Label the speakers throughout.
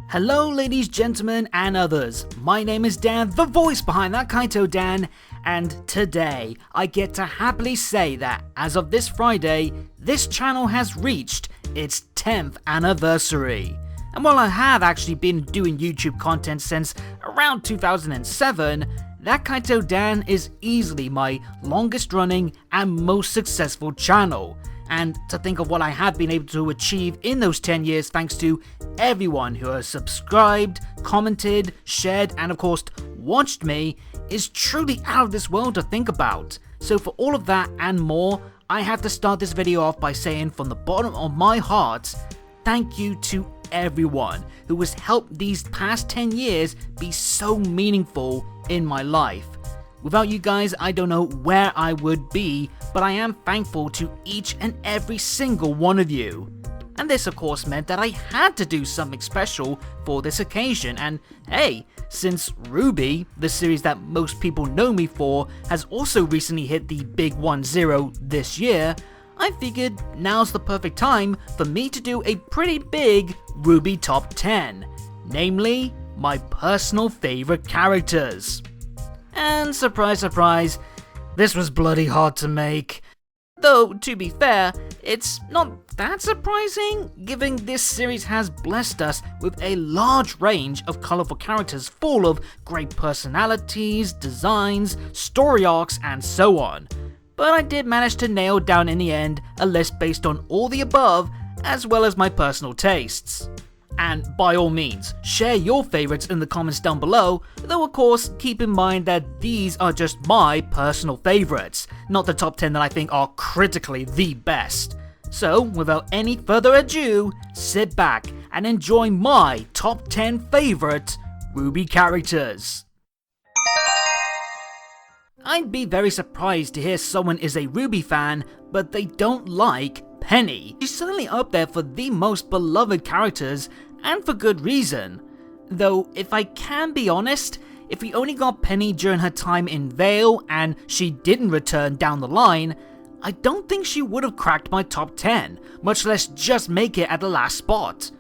Speaker 1: Hello ladies, gentlemen and others, my name is Dan, the voice behind ThatKaitoDan, and today I get to happily say that as of this Friday, this channel has reached its 10th anniversary. And while I have actually been doing YouTube content since around 2007, ThatKaitoDan is easily my longest running and most successful channel. And to think of what I have been able to achieve in those 10 years thanks to everyone who has subscribed, commented, shared, and of course watched me is truly out of this world to think about. So for all of that and more, I have to start this video off by saying from the bottom of my heart, thank you to everyone who has helped these past 10 years be so meaningful in my life. Without you guys, I don't know where I would be, but I am thankful to each and every single one of you. And this of course meant that I had to do something special for this occasion, and hey, since RWBY, the series that most people know me for, has also recently hit the big 1-0 this year, I figured now's the perfect time for me to do a pretty big RWBY top 10, namely my personal favorite characters. And surprise surprise, this was bloody hard to make. Though, to be fair, it's not that surprising, given this series has blessed us with a large range of colourful characters full of great personalities, designs, story arcs, and so on. But I did manage to nail down in the end a list based on all the above, as well as my personal tastes. And by all means, share your favourites in the comments down below, though of course keep in mind that these are just my personal favourites, not the top 10 that I think are critically the best. So without any further ado, sit back and enjoy my top 10 favourite RWBY characters. I'd be very surprised to hear someone is a RWBY fan, but they don't like Penny. She's certainly up there for the most beloved characters, and for good reason. Though, if I can be honest, if we only got Penny during her time in Vale and she didn't return down the line, I don't think she would have cracked my top 10, much less just make it at the last spot.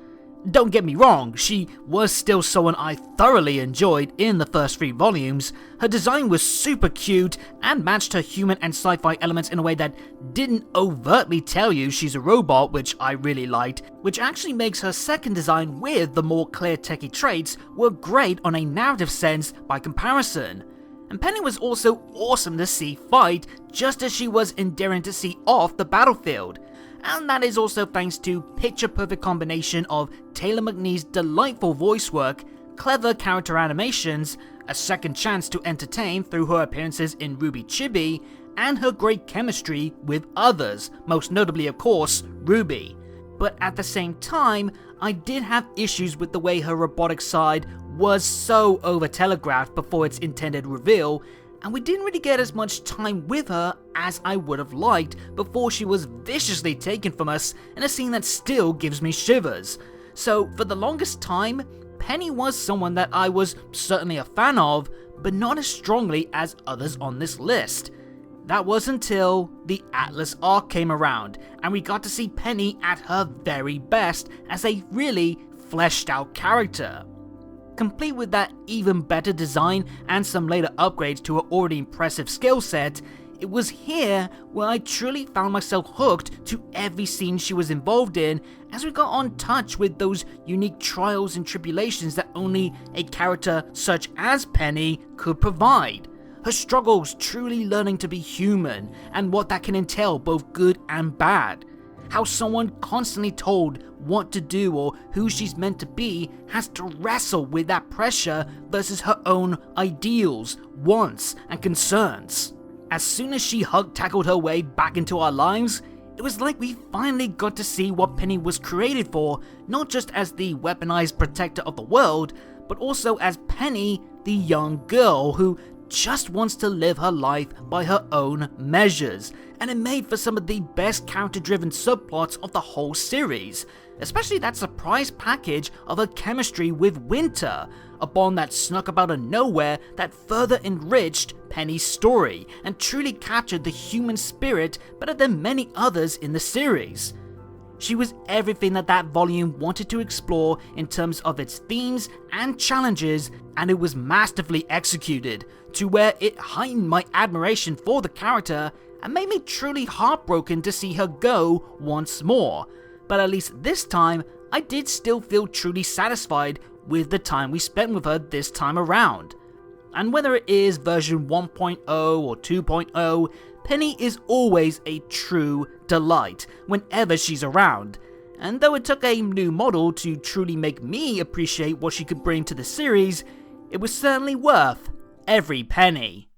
Speaker 1: Don't get me wrong, she was still someone I thoroughly enjoyed in the first 3 volumes. Her design was super cute and matched her human and sci-fi elements in a way that didn't overtly tell you she's a robot, which I really liked, which actually makes her second design with the more clear techie traits were great on a narrative sense by comparison. And Penny was also awesome to see fight, just as she was endearing to see off the battlefield. And that is also thanks to picture-perfect combination of Taylor McNee's delightful voice work, clever character animations, a second chance to entertain through her appearances in RWBY Chibi, and her great chemistry with others, most notably of course, RWBY. But at the same time, I did have issues with the way her robotic side was so over-telegraphed before its intended reveal, and we didn't really get as much time with her as I would have liked before she was viciously taken from us in a scene that still gives me shivers. So for the longest time, Penny was someone that I was certainly a fan of, but not as strongly as others on this list. That was until the Atlas arc came around, and we got to see Penny at her very best as a really fleshed out character. Complete with that even better design and some later upgrades to her already impressive skill set, it was here where I truly found myself hooked to every scene she was involved in as we got on touch with those unique trials and tribulations that only a character such as Penny could provide. Her struggles truly learning to be human and what that can entail both good and bad. How someone constantly told what to do or who she's meant to be has to wrestle with that pressure versus her own ideals, wants, and concerns. As soon as she tackled her way back into our lives, it was like we finally got to see what Penny was created for, not just as the weaponized protector of the world, but also as Penny, the young girl who just wants to live her life by her own measures, and it made for some of the best character-driven subplots of the whole series, especially that surprise package of her chemistry with Winter, a bond that snuck up out of nowhere that further enriched Penny's story and truly captured the human spirit better than many others in the series. She was everything that volume wanted to explore in terms of its themes and challenges, and it was masterfully executed to where it heightened my admiration for the character and made me truly heartbroken to see her go once more. But at least this time, I did still feel truly satisfied with the time we spent with her this time around. And whether it is version 1.0 or 2.0, Penny is always a true delight whenever she's around. And though it took a new model to truly make me appreciate what she could bring to the series, it was certainly worth every penny.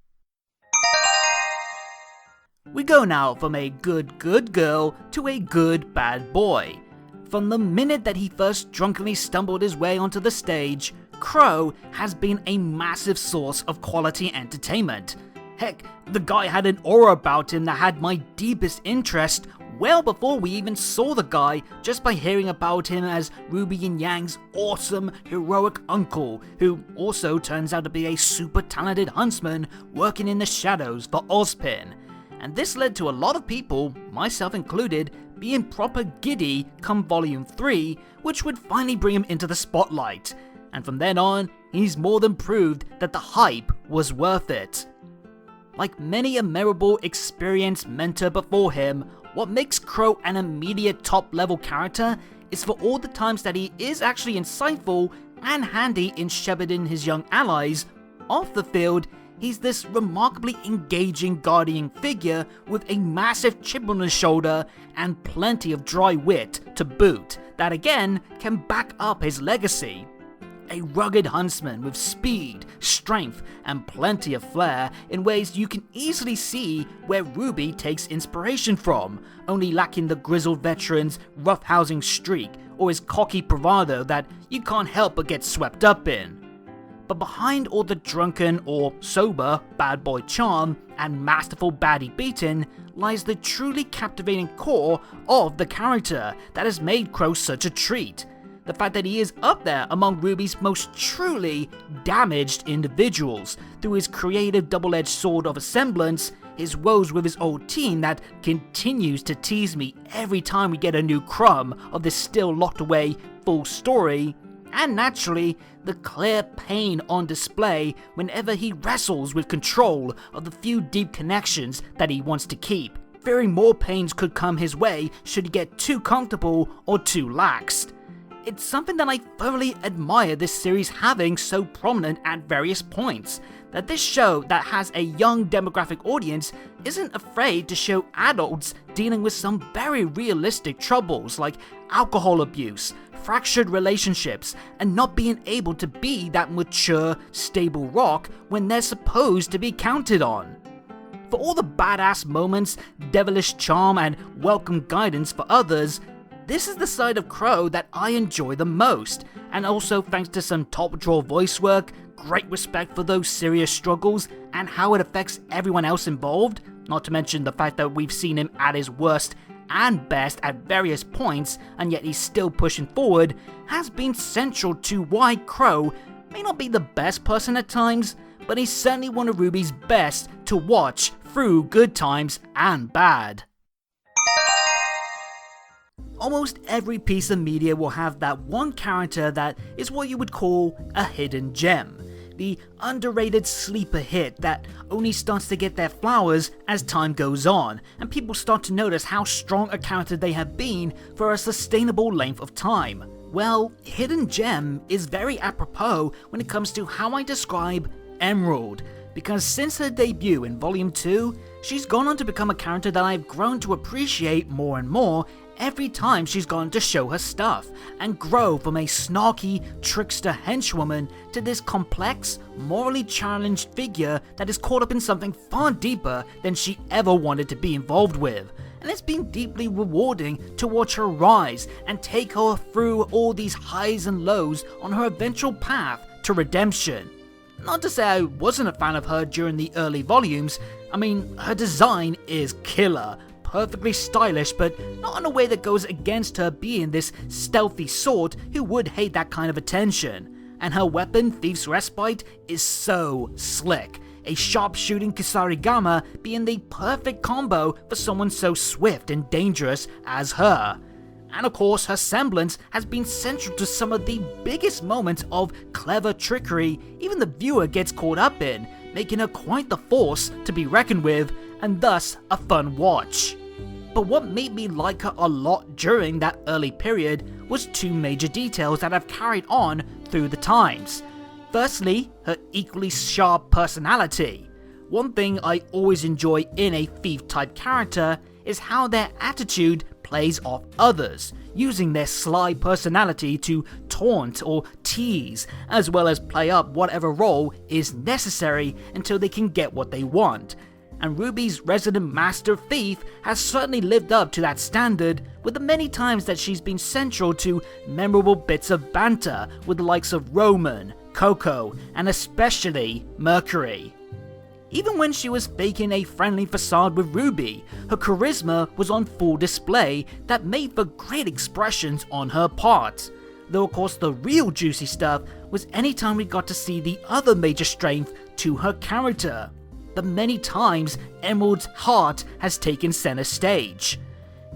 Speaker 1: We go now from a good girl to a good bad boy. From the minute that he first drunkenly stumbled his way onto the stage, Qrow has been a massive source of quality entertainment. Heck, the guy had an aura about him that had my deepest interest well before we even saw the guy, just by hearing about him as Ruby and Yang's awesome, heroic uncle, who also turns out to be a super talented huntsman working in the shadows for Ozpin. And this led to a lot of people, myself included, being proper giddy come volume 3, which would finally bring him into the spotlight. And from then on, he's more than proved that the hype was worth it. Like many a memorable, experienced mentor before him, what makes Qrow an immediate top-level character is for all the times that he is actually insightful and handy in shepherding his young allies. Off the field, he's this remarkably engaging guardian figure with a massive chip on his shoulder and plenty of dry wit to boot, that again can back up his legacy. A rugged huntsman with speed, strength, and plenty of flair in ways you can easily see where RWBY takes inspiration from, only lacking the grizzled veteran's roughhousing streak or his cocky bravado that you can't help but get swept up in. But behind all the drunken or sober bad boy charm and masterful baddie beating lies the truly captivating core of the character that has made Qrow such a treat. The fact that he is up there among RWBY's most truly damaged individuals through his creative double-edged sword of a semblance, his woes with his old team that continues to tease me every time we get a new crumb of this still locked away full story, and naturally, the clear pain on display whenever he wrestles with control of the few deep connections that he wants to keep, fearing more pains could come his way should he get too comfortable or too laxed. It's something that I thoroughly admire this series having so prominent at various points, that this show that has a young demographic audience isn't afraid to show adults dealing with some very realistic troubles like alcohol abuse, fractured relationships, and not being able to be that mature, stable rock when they're supposed to be counted on. For all the badass moments, devilish charm, and welcome guidance for others, this is the side of Qrow that I enjoy the most, and also thanks to some top draw voice work, great respect for those serious struggles, and how it affects everyone else involved, not to mention the fact that we've seen him at his worst and best at various points, and yet he's still pushing forward, has been central to why Qrow may not be the best person at times, but he's certainly one of RWBY's best to watch through good times and bad. Almost every piece of media will have that one character that is what you would call a hidden gem. The underrated sleeper hit that only starts to get their flowers as time goes on, and people start to notice how strong a character they have been for a sustainable length of time. Well, hidden gem is very apropos when it comes to how I describe Emerald, because since her debut in Volume 2, she's gone on to become a character that I've grown to appreciate more and more every time she's gone to show her stuff, and grow from a snarky, trickster henchwoman to this complex, morally challenged figure that is caught up in something far deeper than she ever wanted to be involved with. And it's been deeply rewarding to watch her rise and take her through all these highs and lows on her eventual path to redemption. Not to say I wasn't a fan of her during the early volumes. I mean, her design is killer, perfectly stylish, but not in a way that goes against her being this stealthy sort who would hate that kind of attention. And her weapon, Thief's Respite, is so slick, a sharp-shooting Kusarigama being the perfect combo for someone so swift and dangerous as her. And of course, her semblance has been central to some of the biggest moments of clever trickery even the viewer gets caught up in, making her quite the force to be reckoned with, and thus a fun watch. But what made me like her a lot during that early period was two major details that have carried on through the times. Firstly, her equally sharp personality. One thing I always enjoy in a thief-type character is how their attitude plays off others, using their sly personality to taunt or tease, as well as play up whatever role is necessary until they can get what they want. And RWBY's resident master thief has certainly lived up to that standard, with the many times that she's been central to memorable bits of banter with the likes of Roman, Coco, and especially Mercury. Even when she was faking a friendly facade with RWBY, her charisma was on full display that made for great expressions on her part. Though of course the real juicy stuff was anytime we got to see the other major strength to her character. The many times Emerald's heart has taken center stage.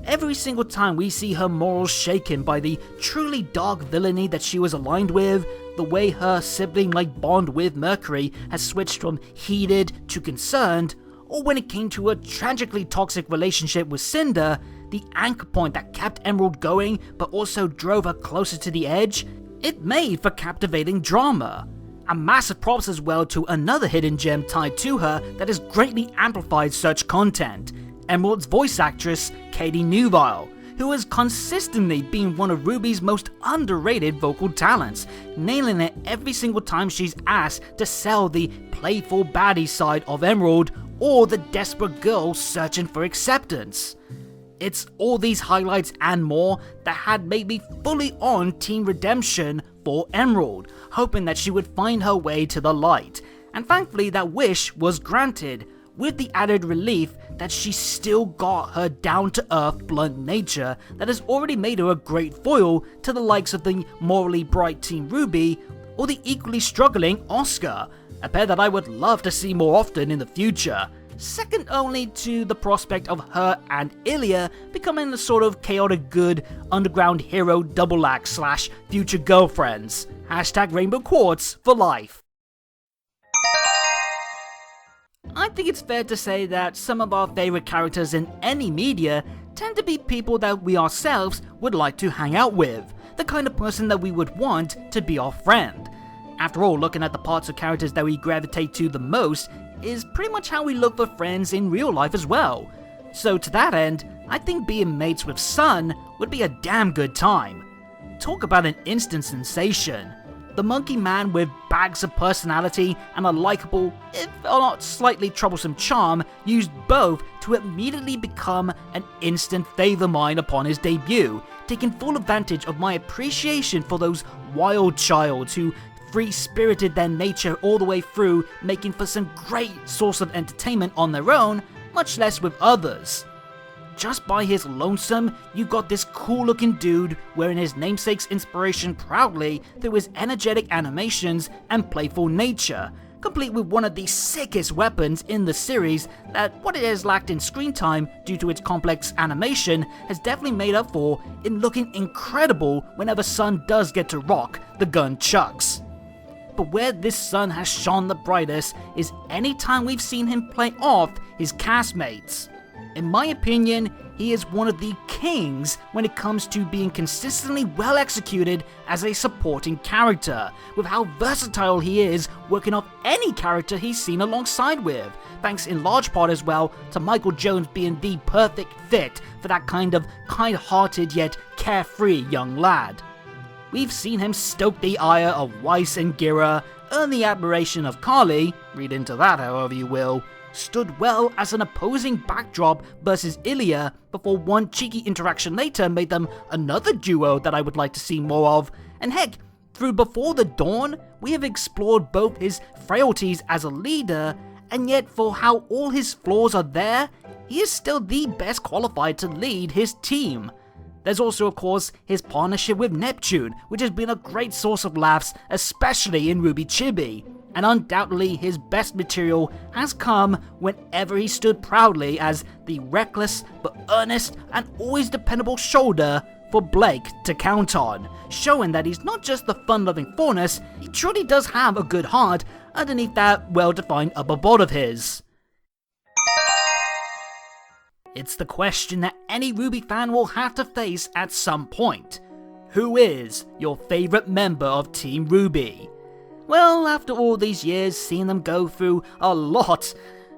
Speaker 1: Every single time we see her morals shaken by the truly dark villainy that she was aligned with, the way her sibling-like bond with Mercury has switched from heated to concerned, or when it came to a tragically toxic relationship with Cinder, the anchor point that kept Emerald going but also drove her closer to the edge, it made for captivating drama. And massive props as well to another hidden gem tied to her that has greatly amplified such content, Emerald's voice actress, Katie Newville, who has consistently been one of RWBY's most underrated vocal talents, nailing it every single time she's asked to sell the playful baddie side of Emerald or the desperate girl searching for acceptance. It's all these highlights and more that had made me fully on Team Redemption for Emerald, hoping that she would find her way to the light, and thankfully that wish was granted, with the added relief that she still got her down-to-earth blunt nature that has already made her a great foil to the likes of the morally bright Team RWBY or the equally struggling Oscar, a pair that I would love to see more often in the future, second only to the prospect of her and Ilya becoming the sort of chaotic good underground hero double act / future girlfriends. #Rainbow Quartz for life. I think it's fair to say that some of our favorite characters in any media tend to be people that we ourselves would like to hang out with, the kind of person that we would want to be our friend. After all, looking at the parts of characters that we gravitate to the most is pretty much how we look for friends in real life as well. So to that end, I think being mates with Sun would be a damn good time. Talk about an instant sensation. The monkey man with bags of personality and a likable, if not slightly troublesome charm, used both to immediately become an instant favour of mine upon his debut, taking full advantage of my appreciation for those wild childs who free-spirited their nature all the way through, making for some great source of entertainment on their own, much less with others. Just by his lonesome, you got this cool looking dude wearing his namesake's inspiration proudly through his energetic animations and playful nature, complete with one of the sickest weapons in the series that what it has lacked in screen time due to its complex animation has definitely made up for in looking incredible whenever Sun does get to rock the gun chucks. But where this Sun has shone the brightest is anytime we've seen him play off his castmates. In my opinion, he is one of the kings when it comes to being consistently well executed as a supporting character, with how versatile he is working off any character he's seen alongside with, thanks in large part as well to Michael Jones being the perfect fit for that kind of kind-hearted yet carefree young lad. We've seen him stoke the ire of Weiss and Gira, earn the admiration of Carly, read into that however you will, stood well as an opposing backdrop versus Ilya before one cheeky interaction later made them another duo that I would like to see more of, and heck, through Before the Dawn, we have explored both his frailties as a leader and yet for how all his flaws are there, he is still the best qualified to lead his team. There's also, of course, his partnership with Neptune, which has been a great source of laughs, especially in RWBY Chibi. And undoubtedly his best material has come whenever he stood proudly as the reckless but earnest and always dependable shoulder for Blake to count on, showing that he's not just the fun-loving faunus, he truly does have a good heart underneath that well-defined upper bod of his. It's the question that any RWBY fan will have to face at some point. Who is your favourite member of Team RWBY? Well, after all these years seeing them go through a lot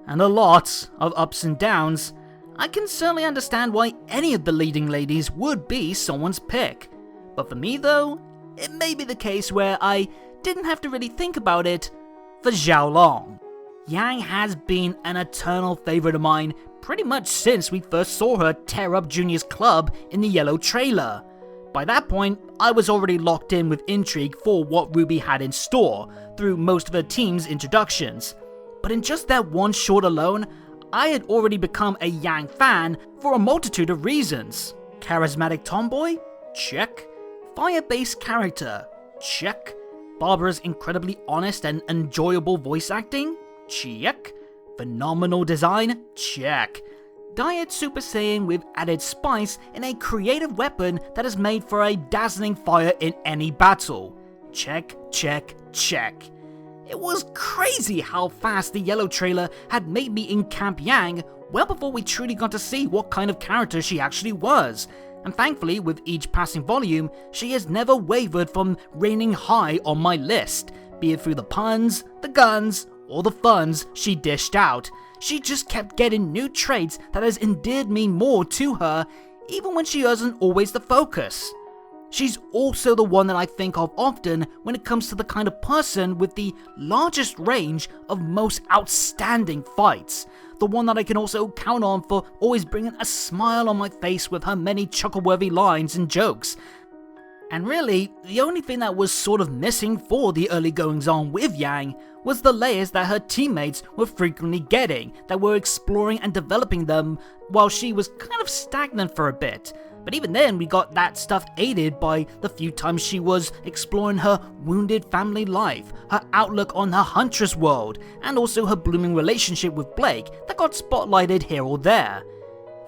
Speaker 1: of ups and downs, I can certainly understand why any of the leading ladies would be someone's pick. But for me though, it may be the case where I didn't have to really think about it for Xiao. Yang has been an eternal favourite of mine pretty much since we first saw her tear up Junior's club in the yellow trailer. By that point, I was already locked in with intrigue for what RWBY had in store through most of her team's introductions. But in just that one short alone, I had already become a Yang fan for a multitude of reasons. Charismatic tomboy? Check. Fire-based character? Check. Barbara's incredibly honest and enjoyable voice acting? Check. Phenomenal design? Check. Diet Super Saiyan with added spice in a creative weapon that is made for a dazzling fire in any battle? Check, check, check. It was crazy how fast the yellow trailer had made me in Camp Yang well before we truly got to see what kind of character she actually was. And thankfully, with each passing volume, she has never wavered from reigning high on my list, be it through the puns, the guns, or the funds she dished out. She just kept getting new traits that has endeared me more to her, even when she isn't always the focus. She's also the one that I think of often when it comes to the kind of person with the largest range of most outstanding fights. The one that I can also count on for always bringing a smile on my face with her many chuckle-worthy lines and jokes. And really, the only thing that was sort of missing for the early goings-on with Yang was the layers that her teammates were frequently getting, that were exploring and developing them while she was kind of stagnant for a bit. But even then, we got that stuff aided by the few times she was exploring her wounded family life, her outlook on her huntress world, and also her blooming relationship with Blake that got spotlighted here or there.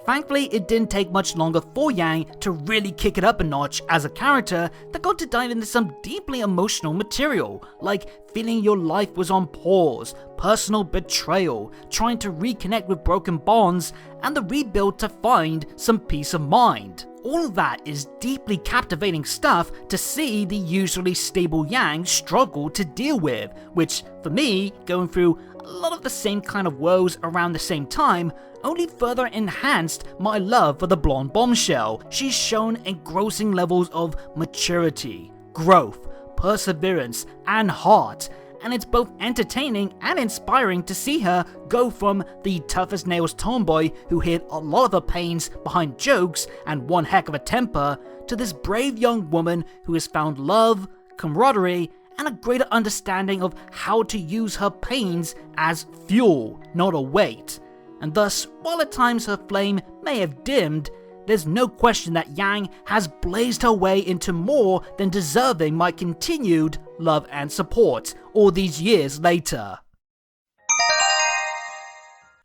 Speaker 1: Thankfully, it didn't take much longer for Yang to really kick it up a notch as a character that got to dive into some deeply emotional material, like feeling your life was on pause, personal betrayal, trying to reconnect with broken bonds, and the rebuild to find some peace of mind. All of that is deeply captivating stuff to see the usually stable Yang struggle to deal with, which, for me, going through a lot of the same kind of woes around the same time, only further enhanced my love for the blonde bombshell. She's shown engrossing levels of maturity, growth, perseverance, and heart, and it's both entertaining and inspiring to see her go from the toughest nails tomboy who hid a lot of her pains behind jokes and one heck of a temper, to this brave young woman who has found love, camaraderie, and a greater understanding of how to use her pains as fuel, not a weight. And thus, while at times her flame may have dimmed, there's no question that Yang has blazed her way into more than deserving my continued love and support all these years later.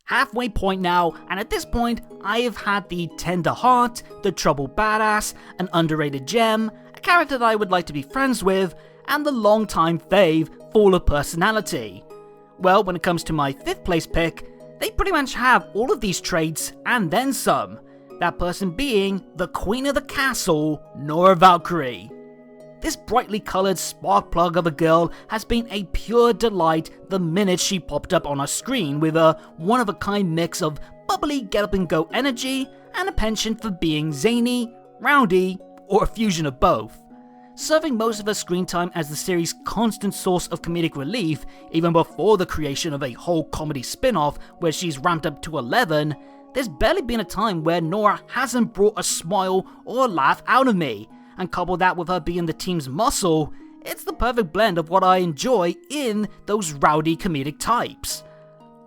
Speaker 1: Halfway point now, and at this point, I have had the tender heart, the troubled badass, an underrated gem, a character that I would like to be friends with, and the long-time fave full of personality. Well, when it comes to my 5th place pick, they pretty much have all of these traits and then some. That person being the queen of the castle, Nora Valkyrie. This brightly coloured spark plug of a girl has been a pure delight the minute she popped up on our screen with a one-of-a-kind mix of bubbly get-up-and-go energy and a penchant for being zany, rowdy, or a fusion of both. Serving most of her screen time as the series' constant source of comedic relief, even before the creation of a whole comedy spin-off where she's ramped up to 11, there's barely been a time where Nora hasn't brought a smile or a laugh out of me, and couple that with her being the team's muscle, it's the perfect blend of what I enjoy in those rowdy comedic types.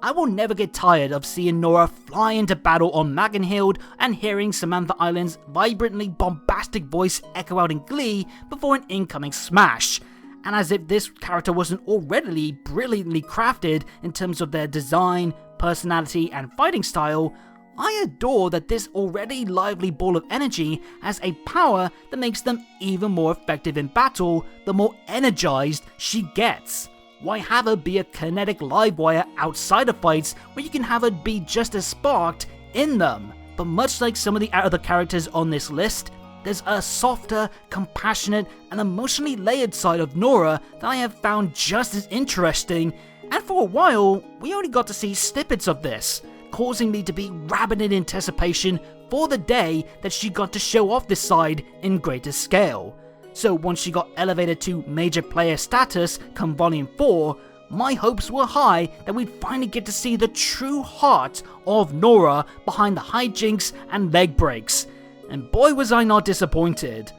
Speaker 1: I will never get tired of seeing Nora fly into battle on Magenhild and hearing Samantha Island's vibrantly bombastic voice echo out in glee before an incoming smash. And as if this character wasn't already brilliantly crafted in terms of their design, personality, and fighting style, I adore that this already lively ball of energy has a power that makes them even more effective in battle the more energized she gets. Why have her be a kinetic live wire outside of fights where you can have her be just as sparked in them? But much like some of the other characters on this list, there's a softer, compassionate, and emotionally layered side of Nora that I have found just as interesting, and for a while, we only got to see snippets of this, causing me to be rabid in anticipation for the day that she got to show off this side in greater scale. So once she got elevated to major player status come Volume 4, my hopes were high that we'd finally get to see the true heart of Nora behind the hijinks and leg breaks. And boy was I not disappointed.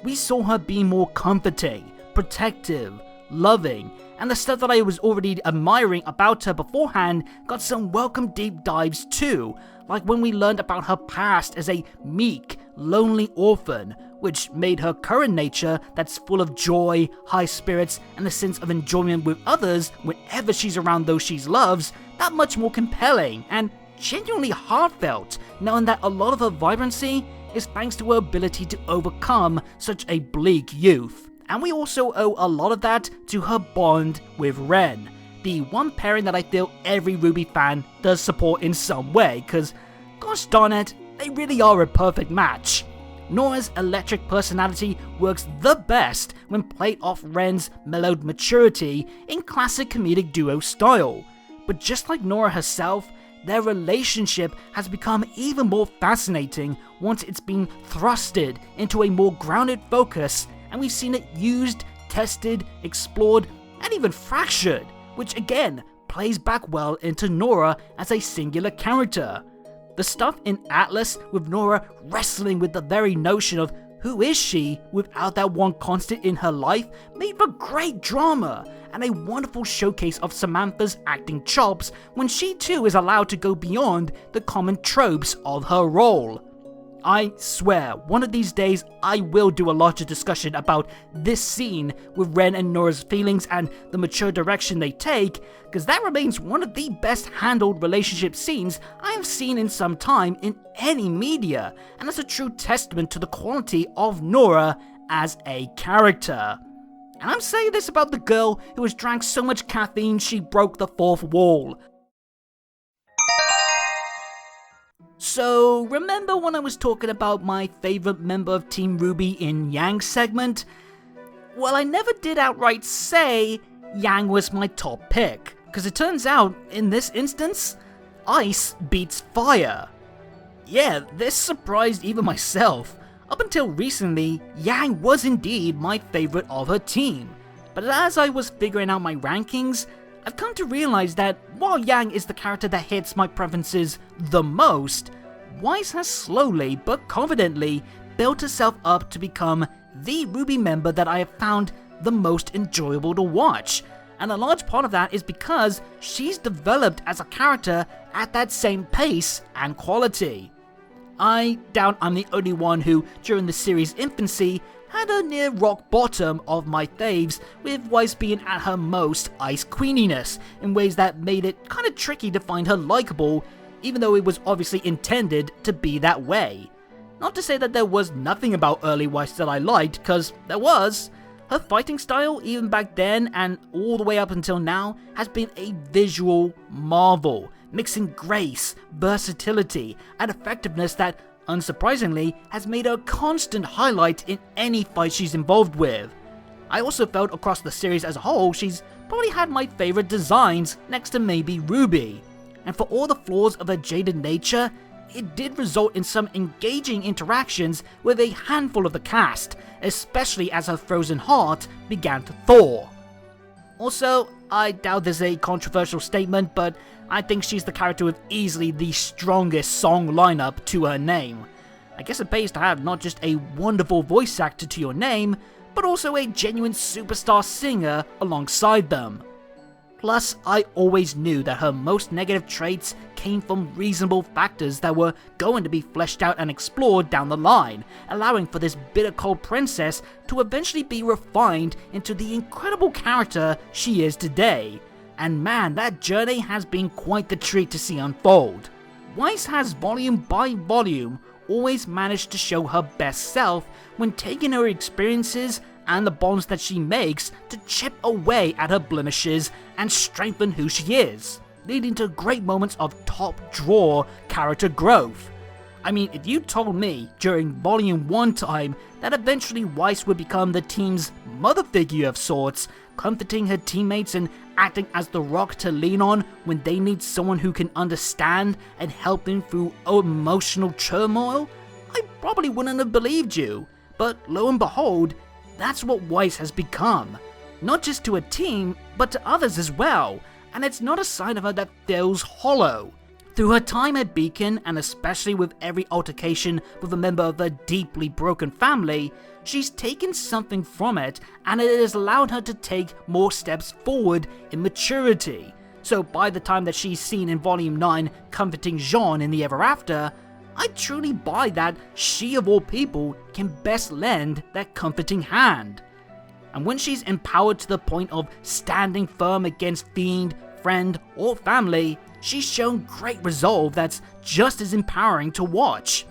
Speaker 1: We saw her be more comforting, protective, loving, and the stuff that I was already admiring about her beforehand got some welcome deep dives too, like when we learned about her past as a meek, lonely orphan, which made her current nature that's full of joy, high spirits, and a sense of enjoyment with others whenever she's around those she loves, that much more compelling and genuinely heartfelt, knowing that a lot of her vibrancy is thanks to her ability to overcome such a bleak youth. And we also owe a lot of that to her bond with Ren, the one pairing that I feel every RWBY fan does support in some way, cause gosh darn it, they really are a perfect match. Nora's electric personality works the best when played off Ren's mellowed maturity in classic comedic duo style, but just like Nora herself, their relationship has become even more fascinating once it's been thrusted into a more grounded focus and we've seen it used, tested, explored, and even fractured, which again plays back well into Nora as a singular character. The stuff in Atlas with Nora wrestling with the very notion of who is she without that one constant in her life made for great drama and a wonderful showcase of Samantha's acting chops when she too is allowed to go beyond the common tropes of her role. I swear, one of these days I will do a larger discussion about this scene with Ren and Nora's feelings and the mature direction they take, because that remains one of the best handled relationship scenes I have seen in some time in any media, and that's a true testament to the quality of Nora as a character. And I'm saying this about the girl who has drank so much caffeine she broke the fourth wall. So, remember when I was talking about my favourite member of Team RWBY in Yang's segment? Well, I never did outright say Yang was my top pick, because it turns out, in this instance, ice beats fire. Yeah, this surprised even myself. Up until recently, Yang was indeed my favourite of her team, but as I was figuring out my rankings, I've come to realize that while Yang is the character that hits my preferences the most, Weiss has slowly but confidently built herself up to become the RWBY member that I have found the most enjoyable to watch, and a large part of that is because she's developed as a character at that same pace and quality. I doubt I'm the only one who, during the series' infancy, had a near rock bottom of my faves, with Weiss being at her most ice queeniness in ways that made it kinda tricky to find her likeable, even though it was obviously intended to be that way. Not to say that there was nothing about early Weiss that I liked, cause there was. Her fighting style, even back then and all the way up until now, has been a visual marvel, mixing grace, versatility, and effectiveness that, unsurprisingly, has made her a constant highlight in any fight she's involved with. I also felt across the series as a whole, she's probably had my favourite designs next to maybe RWBY. And for all the flaws of her jaded nature, it did result in some engaging interactions with a handful of the cast, especially as her frozen heart began to thaw. Also, I doubt this is a controversial statement, but I think she's the character with easily the strongest song lineup to her name. I guess it pays to have not just a wonderful voice actor to your name, but also a genuine superstar singer alongside them. Plus, I always knew that her most negative traits came from reasonable factors that were going to be fleshed out and explored down the line, allowing for this bitter cold princess to eventually be refined into the incredible character she is today. And man, that journey has been quite the treat to see unfold. Weiss has volume by volume always managed to show her best self when taking her experiences and the bonds that she makes to chip away at her blemishes and strengthen who she is, leading to great moments of top-drawer character growth. I mean, if you told me during Volume 1 time that eventually Weiss would become the team's mother figure of sorts, comforting her teammates and acting as the rock to lean on when they need someone who can understand and help them through emotional turmoil, I probably wouldn't have believed you. But lo and behold, that's what Weiss has become. Not just to a team, but to others as well, and it's not a sign of her that feels hollow. Through her time at Beacon, and especially with every altercation with a member of her deeply broken family, she's taken something from it, and it has allowed her to take more steps forward in maturity. So by the time that she's seen in Volume 9 comforting Jaune in the Ever After, I truly buy that she of all people can best lend that comforting hand. And when she's empowered to the point of standing firm against fiend, friend, or family, she's shown great resolve that's just as empowering to watch.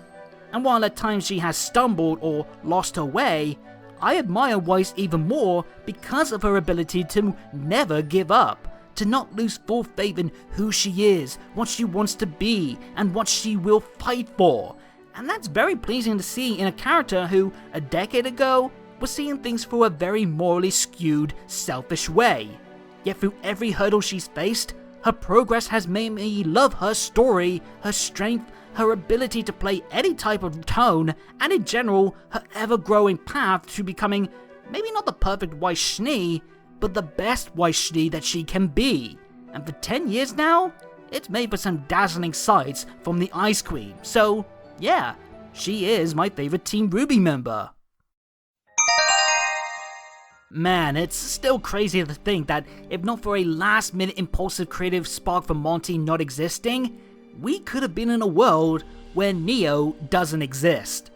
Speaker 1: And while at times she has stumbled or lost her way, I admire Weiss even more because of her ability to never give up, to not lose full faith in who she is, what she wants to be, and what she will fight for. And that's very pleasing to see in a character who, a decade ago, was seeing things through a very morally skewed, selfish way. Yet through every hurdle she's faced, her progress has made me love her story, her strength, her ability to play any type of tone, and in general, her ever-growing path to becoming maybe not the perfect Weiss Schnee, but the best Weiss Schnee that she can be. And for 10 years now, it's made for some dazzling sights from the Ice Queen. So yeah, she is my favorite Team RWBY member. Man, it's still crazy to think that if not for a last-minute impulsive creative spark from Monty not existing, we could have been in a world where Neo doesn't exist.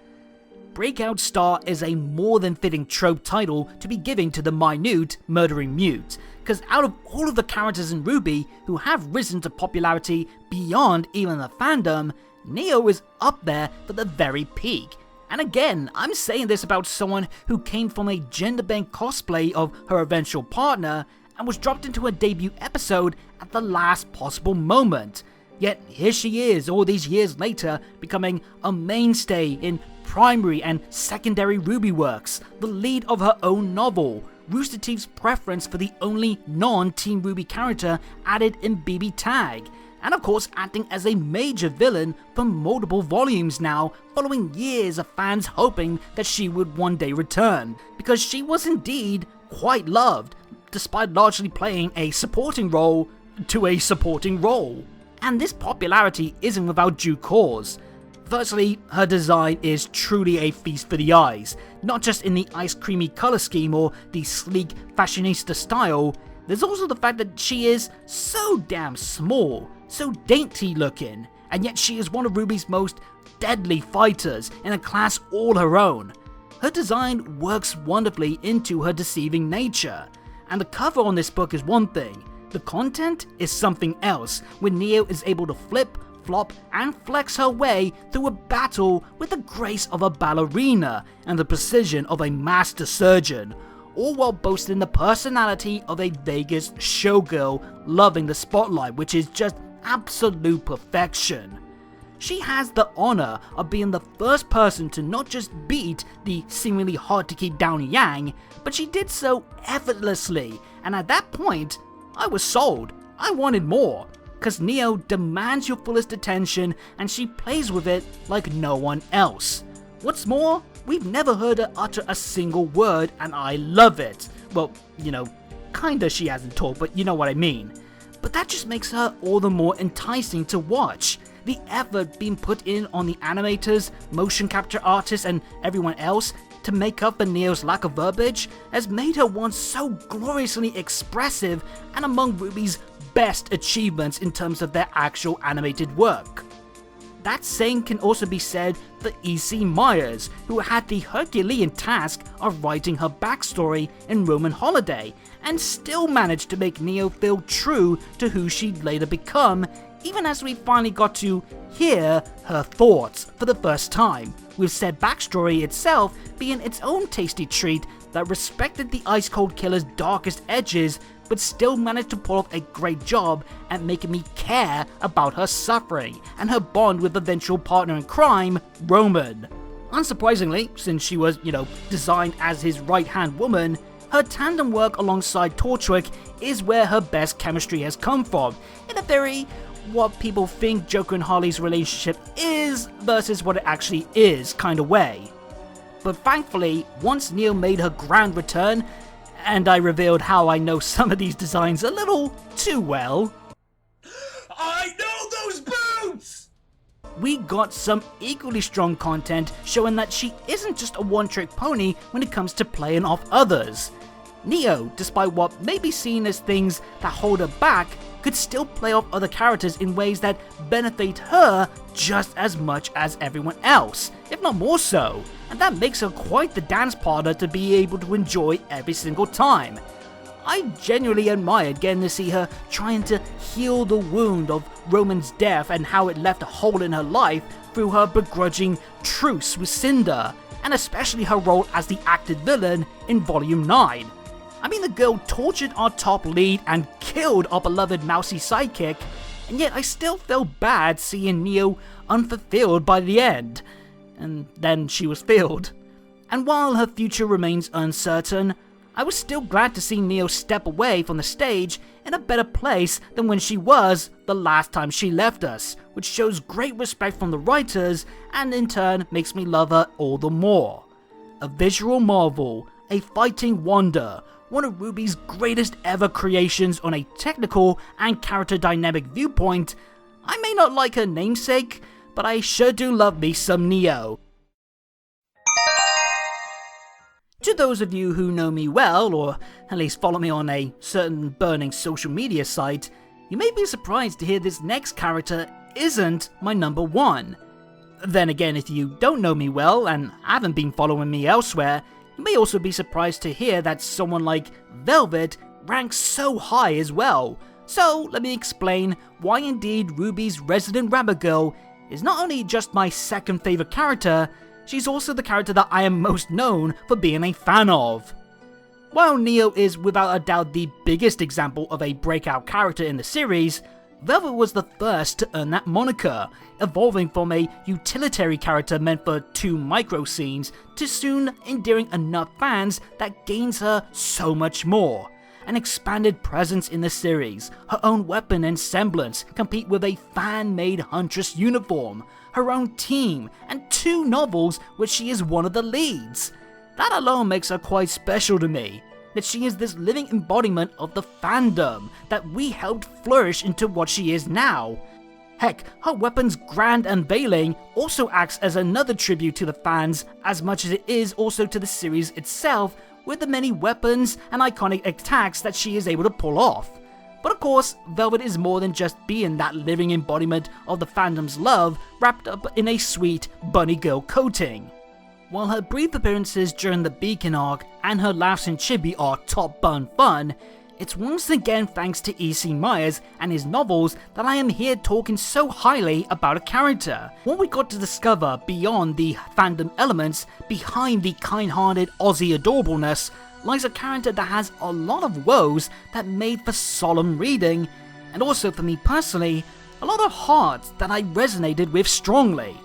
Speaker 1: Breakout Star is a more than fitting trope title to be giving to the minute murdering mute, because out of all of the characters in RWBY who have risen to popularity beyond even the fandom, Neo is up there for the very peak. And again, I'm saying this about someone who came from a gender-bent cosplay of her eventual partner and was dropped into a debut episode at the last possible moment. Yet here she is all these years later, becoming a mainstay in primary and secondary RWBY works, the lead of her own novel, Rooster Teeth's preference for the only non-Team RWBY character added in BB Tag, and of course acting as a major villain for multiple volumes now, following years of fans hoping that she would one day return, because she was indeed quite loved, despite largely playing a supporting role to a supporting role. And this popularity isn't without due cause. Firstly, her design is truly a feast for the eyes, not just in the ice creamy colour scheme or the sleek fashionista style. There's also the fact that she is so damn small, so dainty looking, and yet she is one of RWBY's most deadly fighters in a class all her own. Her design works wonderfully into her deceiving nature, and the cover on this book is one thing, the content is something else, when Neo is able to flip, flop, and flex her way through a battle with the grace of a ballerina and the precision of a master surgeon, all while boasting the personality of a Vegas showgirl loving the spotlight, which is just absolute perfection. She has the honor of being the first person to not just beat the seemingly hard to keep down Yang, but she did so effortlessly, and at that point, I was sold. I wanted more, cause Neo demands your fullest attention and she plays with it like no one else. What's more, we've never heard her utter a single word and I love it. Well, you know, kinda she hasn't talked, but you know what I mean. But that just makes her all the more enticing to watch. The effort being put in on the animators, motion capture artists, and everyone else to make up for Neo's lack of verbiage has made her once so gloriously expressive and among RWBY's best achievements in terms of their actual animated work. That same can also be said for E.C. Myers, who had the Herculean task of writing her backstory in Roman Holiday, and still managed to make Neo feel true to who she'd later become, even as we finally got to hear her thoughts for the first time, with said backstory itself being its own tasty treat that respected the Ice Cold Killer's darkest edges, but still managed to pull off a great job at making me care about her suffering and her bond with eventual partner in crime, Roman. Unsurprisingly, since she was, designed as his right-hand woman, her tandem work alongside Torchwick is where her best chemistry has come from, in a very what people think Joker and Harley's relationship is versus what it actually is kind of way. But thankfully, once Neo made her grand return, and I revealed how I know some of these designs a little too well,
Speaker 2: I know those boots!
Speaker 1: We got some equally strong content showing that she isn't just a one-trick pony when it comes to playing off others. Neo, despite what may be seen as things that hold her back, could still play off other characters in ways that benefit her just as much as everyone else, if not more so, and that makes her quite the dance partner to be able to enjoy every single time. I genuinely admired getting to see her trying to heal the wound of Roman's death and how it left a hole in her life through her begrudging truce with Cinder, and especially her role as the acted villain in Volume 9. I mean, the girl tortured our top lead and killed our beloved mousy sidekick, and yet I still felt bad seeing Neo unfulfilled by the end. And then she was filled. And while her future remains uncertain, I was still glad to see Neo step away from the stage in a better place than when she was the last time she left us, which shows great respect from the writers and in turn makes me love her all the more. A visual marvel, a fighting wonder, one of RWBY's greatest ever creations on a technical and character dynamic viewpoint. I may not like her namesake, but I sure do love me some Neo. To those of you who know me well, or at least follow me on a certain burning social media site, you may be surprised to hear this next character isn't my number one. Then again, if you don't know me well and haven't been following me elsewhere, you may also be surprised to hear that someone like Velvet ranks so high as well. So let me explain why indeed RWBY's resident rabbit girl is not only just my second favourite character, she's also the character that I am most known for being a fan of. While Neo is without a doubt the biggest example of a breakout character in the series, Velvet was the first to earn that moniker, evolving from a utilitarian character meant for 2 micro scenes to soon endearing enough fans that gains her so much more. An expanded presence in the series, her own weapon and semblance compete with a fan-made Huntress uniform, her own team, and 2 novels which she is one of the leads. That alone makes her quite special to me, that she is this living embodiment of the fandom that we helped flourish into what she is now. Heck, her weapon's grand unveiling also acts as another tribute to the fans as much as it is also to the series itself, with the many weapons and iconic attacks that she is able to pull off. But of course, Velvet is more than just being that living embodiment of the fandom's love wrapped up in a sweet bunny girl coating. While her brief appearances during the Beacon arc and her laughs in Chibi are top bun fun, it's once again thanks to E.C. Myers and his novels that I am here talking so highly about a character. What we got to discover beyond the fandom elements, behind the kind-hearted Aussie adorableness, lies a character that has a lot of woes that made for solemn reading, and also for me personally, a lot of heart that I resonated with strongly.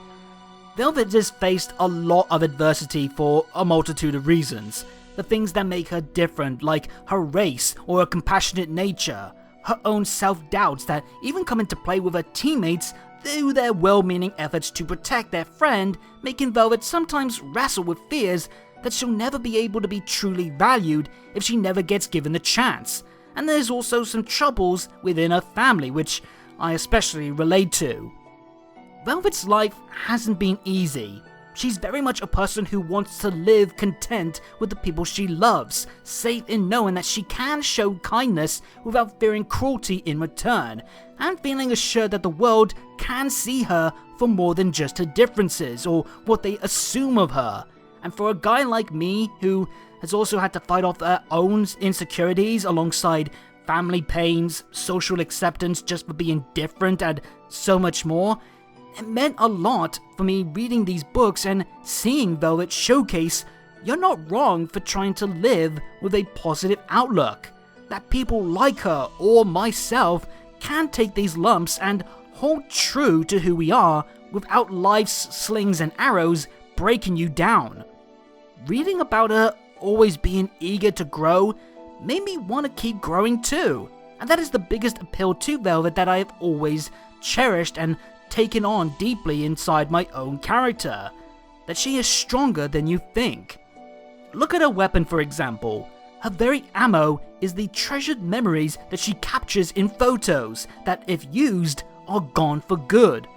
Speaker 1: Velvet has faced a lot of adversity for a multitude of reasons. The things that make her different, like her race or her compassionate nature, her own self-doubts that even come into play with her teammates through their well-meaning efforts to protect their friend, making Velvet sometimes wrestle with fears that she'll never be able to be truly valued if she never gets given the chance. And there's also some troubles within her family, which I especially relate to. Velvet's life hasn't been easy. She's very much a person who wants to live content with the people she loves, safe in knowing that she can show kindness without fearing cruelty in return, and feeling assured that the world can see her for more than just her differences or what they assume of her. And for a guy like me, who has also had to fight off their own insecurities alongside family pains, social acceptance just for being different, and so much more, it meant a lot for me reading these books and seeing Velvet showcase you're not wrong for trying to live with a positive outlook. That people like her or myself can take these lumps and hold true to who we are without life's slings and arrows breaking you down. Reading about her always being eager to grow made me want to keep growing too, and that is the biggest appeal to Velvet that I have always cherished and taken on deeply inside my own character, that she is stronger than you think. Look at her weapon, for example. Her very ammo is the treasured memories that she captures in photos that, if used, are gone for good.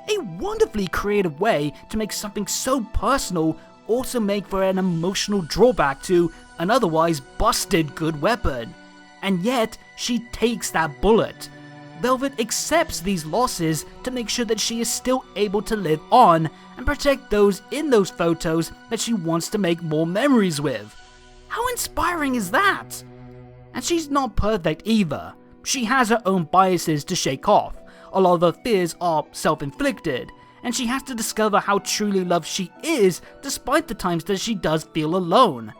Speaker 1: A wonderfully creative way to make something so personal also make for an emotional drawback to an otherwise busted good weapon. And yet, she takes that bullet. Velvet accepts these losses to make sure that she is still able to live on and protect those in those photos that she wants to make more memories with. How inspiring is that? And she's not perfect either. She has her own biases to shake off. A lot of her fears are self-inflicted, and she has to discover how truly loved she is despite the times that she does feel alone.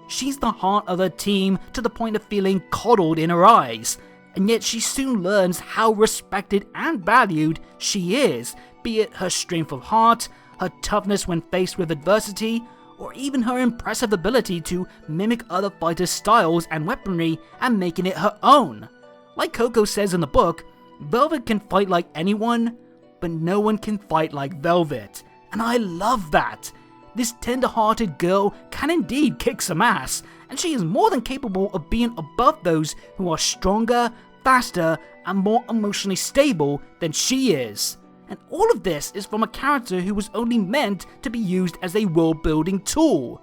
Speaker 1: She's the heart of her team to the point of feeling coddled in her eyes, and yet she soon learns how respected and valued she is, be it her strength of heart, her toughness when faced with adversity, or even her impressive ability to mimic other fighters' styles and weaponry and making it her own. Like Coco says in the book, Velvet can fight like anyone, but no one can fight like Velvet, and I love that. This tender-hearted girl can indeed kick some ass, and she is more than capable of being above those who are stronger, faster, and more emotionally stable than she is. And all of this is from a character who was only meant to be used as a world-building tool.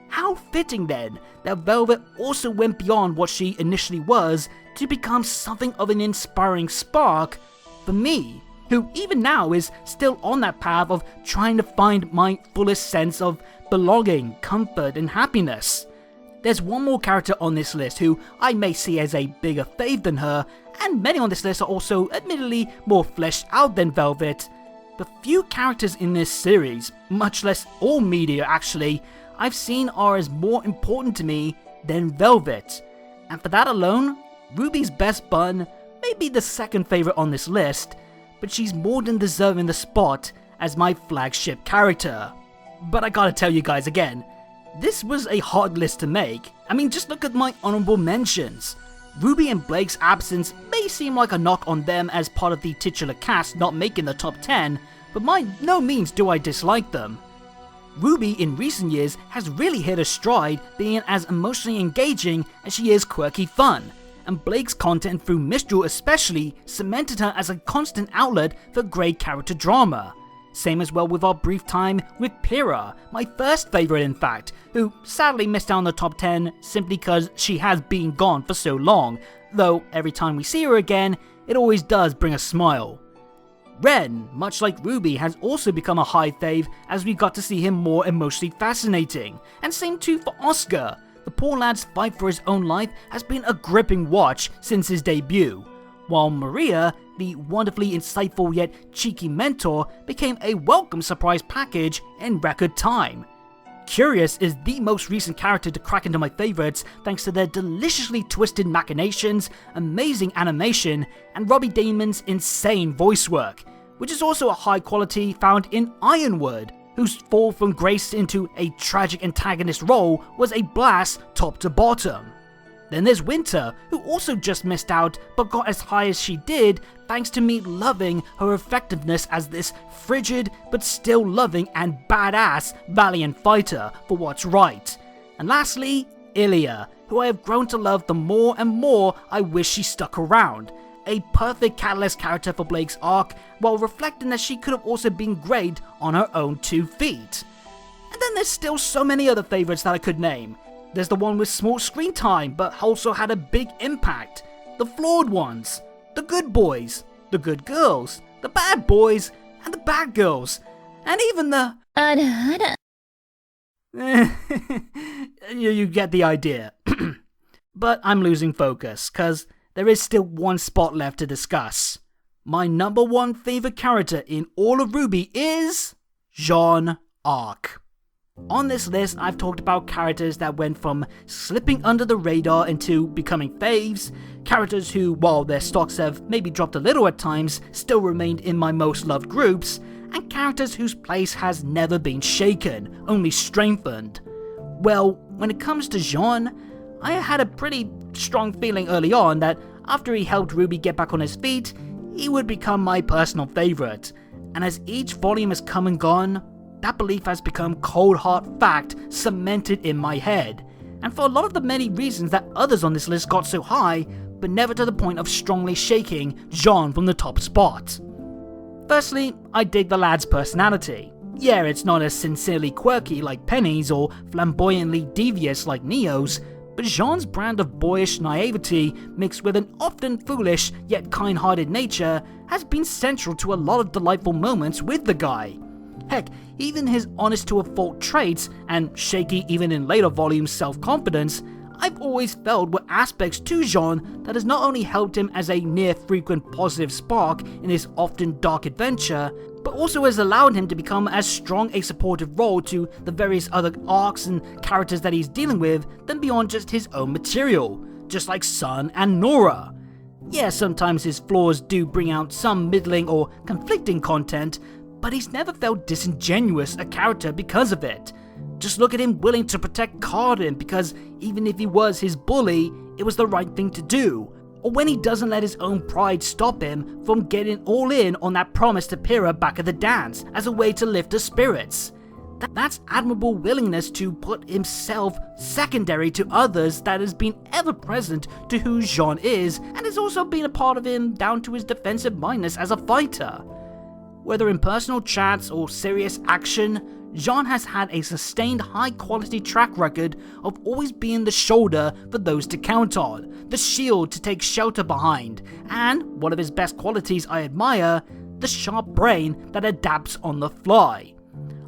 Speaker 1: How fitting then that Velvet also went beyond what she initially was to become something of an inspiring spark for me, who even now is still on that path of trying to find my fullest sense of belonging, comfort, and happiness. There's one more character on this list who I may see as a bigger fave than her, and many on this list are also admittedly more fleshed out than Velvet, but few characters in this series, much less all media actually, I've seen are as more important to me than Velvet. And for that alone, Ruby's best bun may be the second favorite on this list, but she's more than deserving the spot as my flagship character. But I gotta tell you guys again, this was a hard list to make. I mean, just look at my honorable mentions. Ruby and Blake's absence may seem like a knock on them as part of the titular cast not making the top 10, but by no means do I dislike them. Ruby in recent years has really hit her stride, being as emotionally engaging as she is quirky fun, and Blake's content through Mistral especially cemented her as a constant outlet for great character drama. Same as well with our brief time with Pyrrha, my first favourite in fact, who sadly missed out on the top 10 simply because she has been gone for so long, though every time we see her again, it always does bring a smile. Ren, much like Ruby, has also become a high fave as we got to see him more emotionally fascinating, and same too for Oscar. The poor lad's fight for his own life has been a gripping watch since his debut, while Maria, the wonderfully insightful yet cheeky mentor, became a welcome surprise package in record time. Curious is the most recent character to crack into my favourites thanks to their deliciously twisted machinations, amazing animation, and Robbie Damon's insane voice work, which is also a high quality found in Ironwood, whose fall from grace into a tragic antagonist role was a blast top to bottom. Then there's Winter, who also just missed out but got as high as she did thanks to me loving her effectiveness as this frigid but still loving and badass valiant fighter for what's right. And lastly, Ilya, who I have grown to love the more and more I wish she stuck around. A perfect catalyst character for Blake's arc, while reflecting that she could have also been great on her own 2 feet. then there's still so many other favourites that I could name. There's the one with small screen time but also had a big impact. The flawed ones. The good boys. The good girls. The bad boys. And the bad girls. And even the... You get the idea. But I'm losing focus, cause there is still one spot left to discuss. My number one favourite character in all of RWBY is... Jaune Arc. On this list, I've talked about characters that went from slipping under the radar into becoming faves, characters who, while their stocks have maybe dropped a little at times, still remained in my most loved groups, and characters whose place has never been shaken, only strengthened. Well, when it comes to Jaune, I had a pretty strong feeling early on that after he helped RWBY get back on his feet, he would become my personal favourite, and as each volume has come and gone, that belief has become cold hard fact cemented in my head, and for a lot of the many reasons that others on this list got so high, but never to the point of strongly shaking Jaune from the top spot. Firstly, I dig the lad's personality. Yeah, it's not as sincerely quirky like Penny's or flamboyantly devious like Neo's, but Jaune's brand of boyish naivety mixed with an often foolish yet kind-hearted nature has been central to a lot of delightful moments with the guy. Heck, even his honest-to-a-fault traits, and shaky even in later volumes self-confidence, I've always felt were aspects to Jaune that has not only helped him as a near-frequent positive spark in his often dark adventure, but also has allowed him to become as strong a supportive role to the various other arcs and characters that he's dealing with than beyond just his own material, just like Sun and Nora. Yeah, sometimes his flaws do bring out some middling or conflicting content, but he's never felt disingenuous a character because of it. Just look at him willing to protect Cardin because even if he was his bully, it was the right thing to do. Or when he doesn't let his own pride stop him from getting all in on that promise to Pyrrha back at the dance as a way to lift her spirits. That's admirable willingness to put himself secondary to others that has been ever present to who Jaune is, and has also been a part of him down to his defensive mindedness as a fighter. Whether in personal chats or serious action, Jaune has had a sustained high-quality track record of always being the shoulder for those to count on, the shield to take shelter behind, and, one of his best qualities I admire, the sharp brain that adapts on the fly.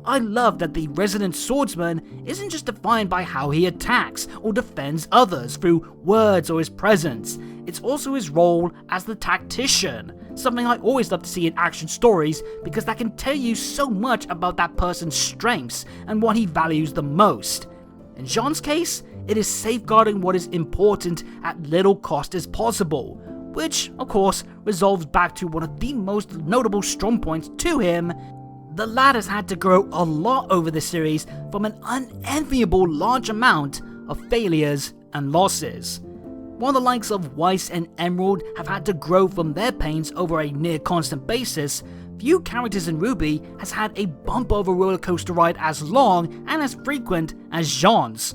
Speaker 1: I love that the resident swordsman isn't just defined by how he attacks or defends others through words or his presence, it's also his role as the tactician, something I always love to see in action stories because that can tell you so much about that person's strengths and what he values the most. In Jaune's case, it is safeguarding what is important at little cost as possible, which, of course, resolves back to one of the most notable strong points to him. The lad has had to grow a lot over the series from an unenviable large amount of failures and losses. While the likes of Weiss and Emerald have had to grow from their pains over a near constant basis, few characters in RWBY has had a bump over roller coaster ride as long and as frequent as Jaune's.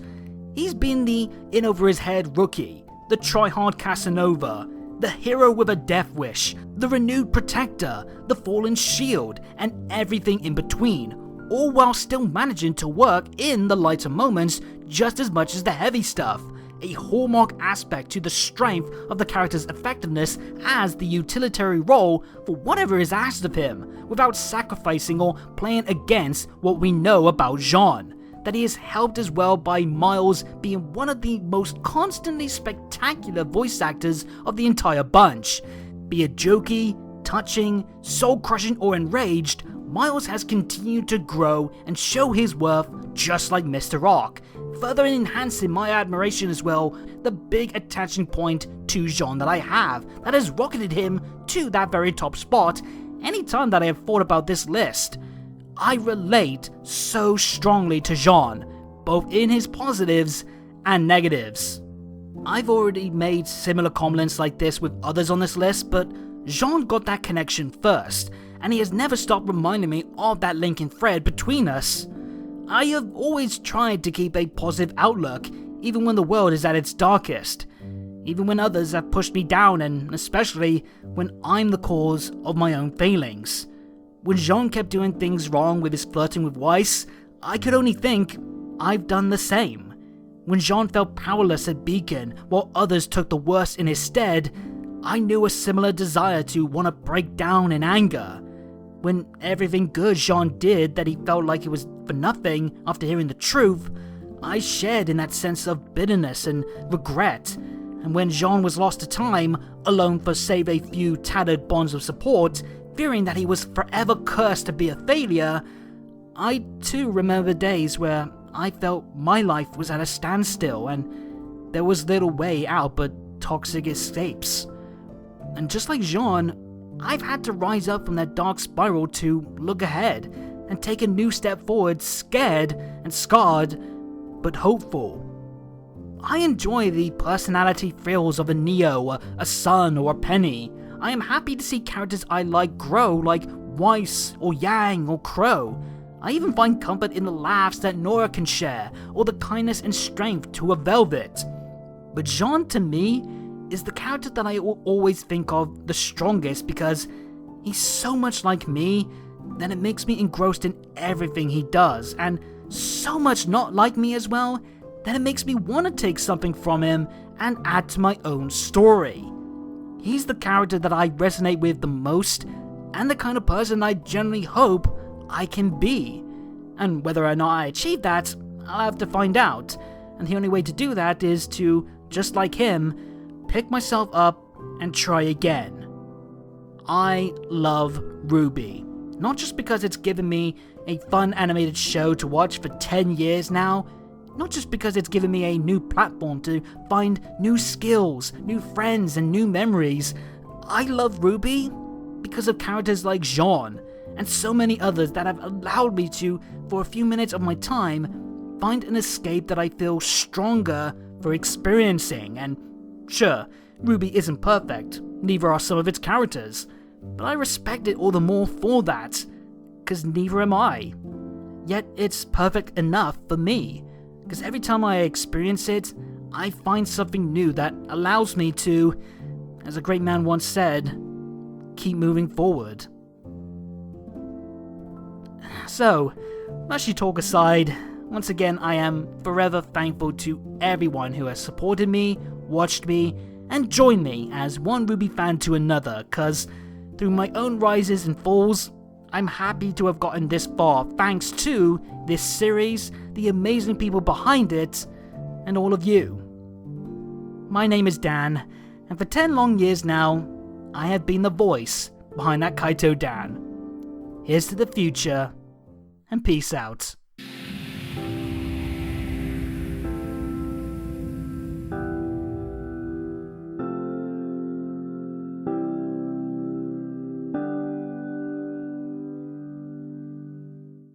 Speaker 1: He's been the in over his head rookie, the try-hard Casanova, the hero with a death wish, the renewed protector, the fallen shield, and everything in between, all while still managing to work in the lighter moments just as much as the heavy stuff, a hallmark aspect to the strength of the character's effectiveness as the utilitarian role for whatever is asked of him, without sacrificing or playing against what we know about Jaune. That he is helped as well by Miles being one of the most constantly spectacular voice actors of the entire bunch. Be it jokey, touching, soul-crushing or enraged, Miles has continued to grow and show his worth just like Mr. Arc, further enhancing my admiration as well, the big attaching point to Jaune that I have, that has rocketed him to that very top spot anytime that I have thought about this list. I relate so strongly to Jaune, both in his positives and negatives. I've already made similar comments like this with others on this list, but Jaune got that connection first, and he has never stopped reminding me of that linking thread between us. I have always tried to keep a positive outlook, even when the world is at its darkest, even when others have pushed me down, and especially when I'm the cause of my own failings. When Jaune kept doing things wrong with his flirting with Weiss, I could only think I've done the same. When Jaune felt powerless at Beacon while others took the worst in his stead, I knew a similar desire to want to break down in anger. When everything good Jaune did that he felt like it was for nothing after hearing the truth, I shared in that sense of bitterness and regret. And when Jaune was lost to time, alone for save a few tattered bonds of support, fearing that he was forever cursed to be a failure, I too remember days where I felt my life was at a standstill and there was little way out but toxic escapes. And just like Jaune, I've had to rise up from that dark spiral to look ahead and take a new step forward, scared and scarred, but hopeful. I enjoy the personality frills of a Neo, a Sun, or a Penny. I am happy to see characters I like grow, like Weiss, or Yang, or Qrow. I even find comfort in the laughs that Nora can share, or the kindness and strength to a Velvet. But Jaune, to me, is the character that I always think of the strongest because he's so much like me that it makes me engrossed in everything he does, and so much not like me as well that it makes me want to take something from him and add to my own story. He's the character that I resonate with the most, and the kind of person I generally hope I can be. And whether or not I achieve that, I'll have to find out, and the only way to do that is to, just like him, pick myself up and try again. I love RWBY, not just because it's given me a fun animated show to watch for 10 years now, not just because it's given me a new platform to find new skills, new friends, and new memories. I love RWBY because of characters like Jaune, and so many others that have allowed me to, for a few minutes of my time, find an escape that I feel stronger for experiencing. And sure, RWBY isn't perfect, neither are some of its characters, but I respect it all the more for that, cause neither am I. Yet it's perfect enough for me, cause every time I experience it, I find something new that allows me to, as a great man once said, keep moving forward. So, mushy talk aside, once again I am forever thankful to everyone who has supported me, watched me, and joined me as one RWBY fan to another, cause through my own rises and falls, I'm happy to have gotten this far thanks to this series, the amazing people behind it, and all of you. My name is Dan, and for 10 long years now, I have been the voice behind ThatKaitoDan. Here's to the future, and peace out.